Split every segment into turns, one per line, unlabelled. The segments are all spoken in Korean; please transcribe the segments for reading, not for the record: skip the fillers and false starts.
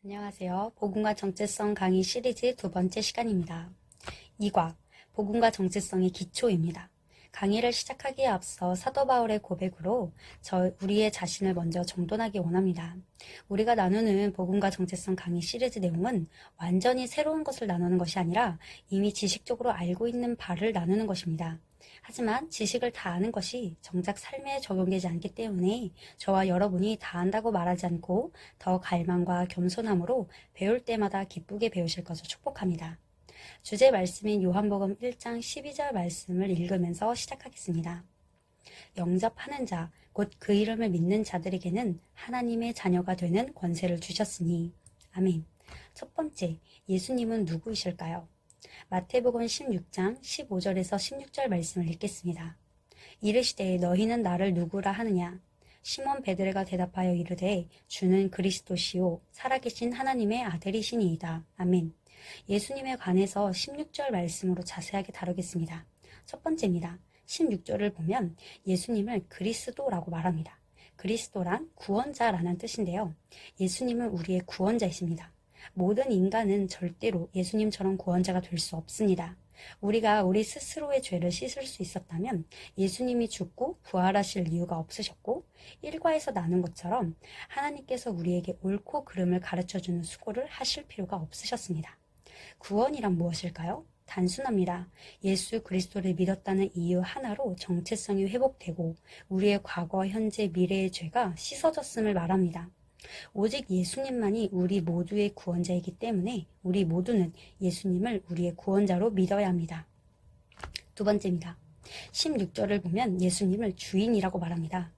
안녕하세요. 복음과 정체성 강의 시리즈 두 번째 시간입니다. 2과 복음과 정체성의 기초입니다. 강의를 시작하기에 앞서 사도 바울의 고백으로 우리의 자신을 먼저 정돈하기 원합니다. 우리가 나누는 복음과 정체성 강의 시리즈 내용은 완전히 새로운 것을 나누는 것이 아니라 이미 지식적으로 알고 있는 바를 나누는 것입니다. 하지만 지식을 다 아는 것이 정작 삶에 적용되지 않기 때문에 저와 여러분이 다 안다고 말하지 않고 더 갈망과 겸손함으로 배울 때마다 기쁘게 배우실 것을 축복합니다. 주제 말씀인 요한복음 1장 12절 말씀을 읽으면서 시작하겠습니다. 영접하는 자, 곧 그 이름을 믿는 자들에게는 하나님의 자녀가 되는 권세를 주셨으니. 아멘. 첫 번째, 예수님은 누구이실까요? 마태복음 16장 15절에서 16절 말씀을 읽겠습니다. 이르시되 너희는 나를 누구라 하느냐? 시몬 베드레가 대답하여 이르되 주는 그리스도시요 살아계신 하나님의 아들이시니이다. 아멘. 예수님에 관해서 16절 말씀으로 자세하게 다루겠습니다. 첫 번째입니다. 16절을 보면 예수님을 그리스도라고 말합니다. 그리스도란 구원자라는 뜻인데요. 예수님은 우리의 구원자이십니다. 모든 인간은 절대로 예수님처럼 구원자가 될 수 없습니다. 우리가 우리 스스로의 죄를 씻을 수 있었다면 예수님이 죽고 부활하실 이유가 없으셨고 일과에서 나눈 것처럼 하나님께서 우리에게 옳고 그름을 가르쳐주는 수고를 하실 필요가 없으셨습니다. 구원이란 무엇일까요? 단순합니다. 예수 그리스도를 믿었다는 이유 하나로 정체성이 회복되고 우리의 과거, 현재, 미래의 죄가 씻어졌음을 말합니다. 오직 예수님만이 우리 모두의 구원자이기 때문에 우리 모두는 예수님을 우리의 구원자로 믿어야 합니다. 두 번째입니다. 16절을 보면 예수님을 주인이라고 말합니다.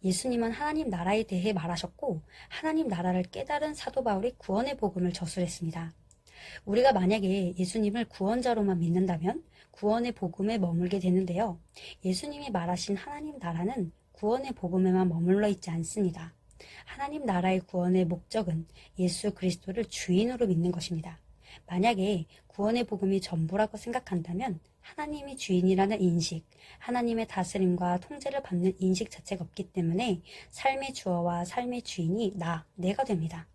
예수님은 하나님 나라에 대해 말하셨고 하나님 나라를 깨달은 사도 바울이 구원의 복음을 저술했습니다. 우리가 만약에 예수님을 구원자로만 믿는다면 구원의 복음에 머물게 되는데요. 예수님이 말하신 하나님 나라는 구원의 복음에만 머물러 있지 않습니다. 하나님 나라의 구원의 목적은 예수 그리스도를 주인으로 믿는 것입니다. 만약에 구원의 복음이 전부라고 생각한다면 하나님이 주인이라는 인식, 하나님의 다스림과 통제를 받는 인식 자체가 없기 때문에 삶의 주어와 삶의 주인이 내가 됩니다.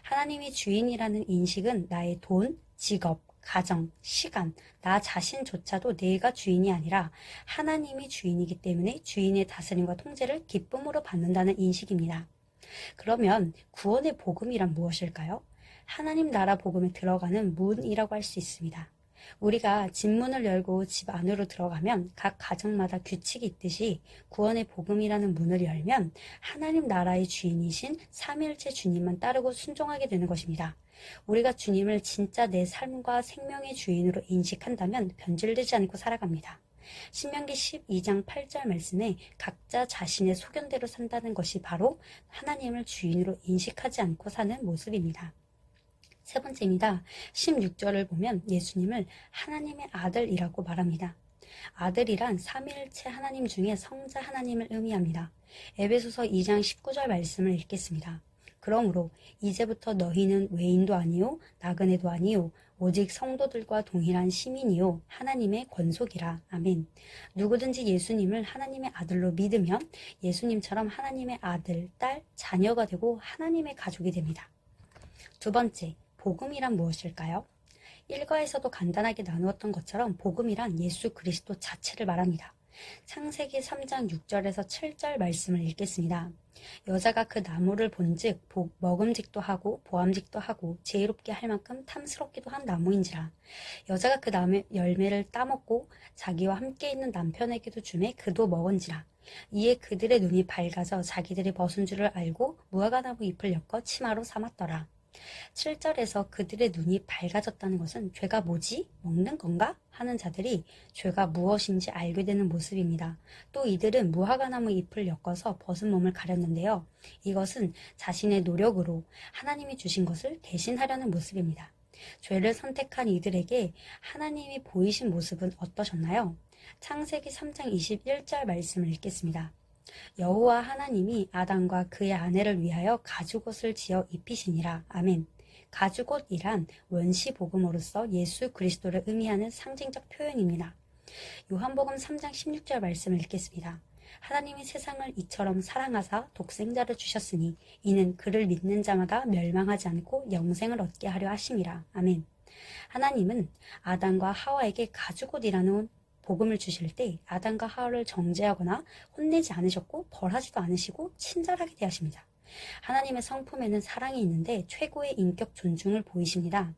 하나님이 주인이라는 인식은 나의 돈, 직업, 가정, 시간, 나 자신조차도 내가 주인이 아니라 하나님이 주인이기 때문에 주인의 다스림과 통제를 기쁨으로 받는다는 인식입니다. 그러면 구원의 복음이란 무엇일까요? 하나님 나라 복음에 들어가는 문이라고 할 수 있습니다. 우리가 집 문을 열고 집 안으로 들어가면 각 가정마다 규칙이 있듯이 구원의 복음이라는 문을 열면 하나님 나라의 주인이신 삼위일체 주님만 따르고 순종하게 되는 것입니다. 우리가 주님을 진짜 내 삶과 생명의 주인으로 인식한다면 변질되지 않고 살아갑니다. 신명기 12장 8절 말씀에 각자 자신의 소견대로 산다는 것이 바로 하나님을 주인으로 인식하지 않고 사는 모습입니다. 세 번째입니다. 16절을 보면 예수님을 하나님의 아들이라고 말합니다. 아들이란 삼위일체 하나님 중에 성자 하나님을 의미합니다. 에베소서 2장 19절 말씀을 읽겠습니다. 그러므로 이제부터 너희는 외인도 아니요 나그네도 아니요 오직 성도들과 동일한 시민이요 하나님의 권속이라. 아멘. 누구든지 예수님을 하나님의 아들로 믿으면 예수님처럼 하나님의 아들, 딸, 자녀가 되고 하나님의 가족이 됩니다. 두 번째, 복음이란 무엇일까요? 일과에서도 간단하게 나누었던 것처럼 복음이란 예수 그리스도 자체를 말합니다. 창세기 3장 6절에서 7절 말씀을 읽겠습니다. 여자가 그 나무를 본즉 먹음직도 하고 보암직도 하고 지혜롭게 할 만큼 탐스럽기도 한 나무인지라. 여자가 그 나무 열매를 따먹고 자기와 함께 있는 남편에게도 주매 그도 먹은지라. 이에 그들의 눈이 밝아져 자기들이 벗은 줄을 알고 무화과나무 잎을 엮어 치마로 삼았더라. 7절에서 그들의 눈이 밝아졌다는 것은 죄가 뭐지? 먹는 건가? 하는 자들이 죄가 무엇인지 알게 되는 모습입니다. 또 이들은 무화과나무 잎을 엮어서 벗은 몸을 가렸는데요. 이것은 자신의 노력으로 하나님이 주신 것을 대신하려는 모습입니다. 죄를 선택한 이들에게 하나님이 보이신 모습은 어떠셨나요? 창세기 3장 21절 말씀을 읽겠습니다. 여호와 하나님이 아담과 그의 아내를 위하여 가죽옷을 지어 입히시니라. 아멘. 가죽옷이란 원시 복음으로서 예수 그리스도를 의미하는 상징적 표현입니다. 요한복음 3장 16절 말씀을 읽겠습니다. 하나님이 세상을 이처럼 사랑하사 독생자를 주셨으니 이는 그를 믿는 자마다 멸망하지 않고 영생을 얻게 하려 하심이라. 아멘. 하나님은 아담과 하와에게 가죽옷이라는 복음을 주실 때 아담과 하와를 정죄하거나 혼내지 않으셨고 벌하지도 않으시고 친절하게 대하십니다. 하나님의 성품에는 사랑이 있는데 최고의 인격 존중을 보이십니다.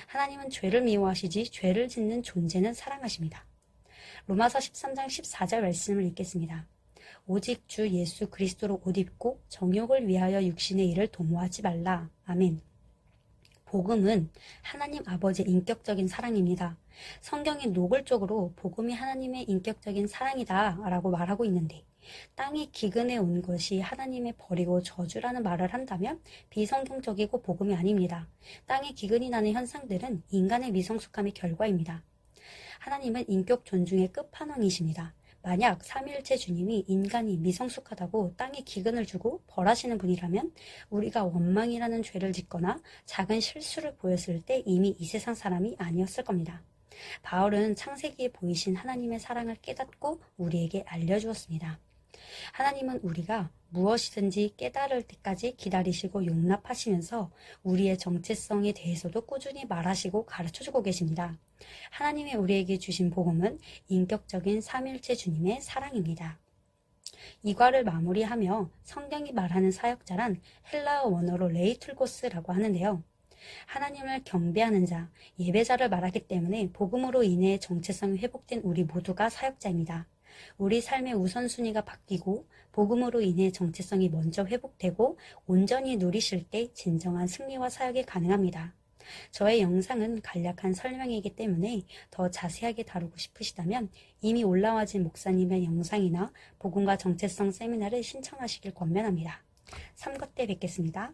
하나님은 죄를 미워하시지 죄를 짓는 존재는 사랑하십니다. 로마서 13장 14절 말씀을 읽겠습니다. 오직 주 예수 그리스도로 옷 입고 정욕을 위하여 육신의 일을 도모하지 말라. 아멘. 복음은 하나님 아버지의 인격적인 사랑입니다. 성경이 노골적으로 복음이 하나님의 인격적인 사랑이다 라고 말하고 있는데 땅에 기근해 온 것이 하나님의 벌이고 저주라는 말을 한다면 비성경적이고 복음이 아닙니다. 땅에 기근이 나는 현상들은 인간의 미성숙함의 결과입니다. 하나님은 인격 존중의 끝판왕이십니다. 만약 삼위일체 주님이 인간이 미성숙하다고 땅에 기근을 주고 벌하시는 분이라면 우리가 원망이라는 죄를 짓거나 작은 실수를 보였을 때 이미 이 세상 사람이 아니었을 겁니다. 바울은 창세기에 보이신 하나님의 사랑을 깨닫고 우리에게 알려주었습니다. 하나님은 우리가 무엇이든지 깨달을 때까지 기다리시고 용납하시면서 우리의 정체성에 대해서도 꾸준히 말하시고 가르쳐주고 계십니다. 하나님의 우리에게 주신 복음은 인격적인 삼위일체 주님의 사랑입니다. 이과를 마무리하며 성경이 말하는 사역자란 헬라어 원어로 레이툴고스라고 하는데요. 하나님을 경배하는 자, 예배자를 말하기 때문에 복음으로 인해 정체성이 회복된 우리 모두가 사역자입니다. 우리 삶의 우선순위가 바뀌고 복음으로 인해 정체성이 먼저 회복되고 온전히 누리실 때 진정한 승리와 사역이 가능합니다. 저의 영상은 간략한 설명이기 때문에 더 자세하게 다루고 싶으시다면 이미 올라와진 목사님의 영상이나 복음과 정체성 세미나를 신청하시길 권면합니다. 3과 때 뵙겠습니다.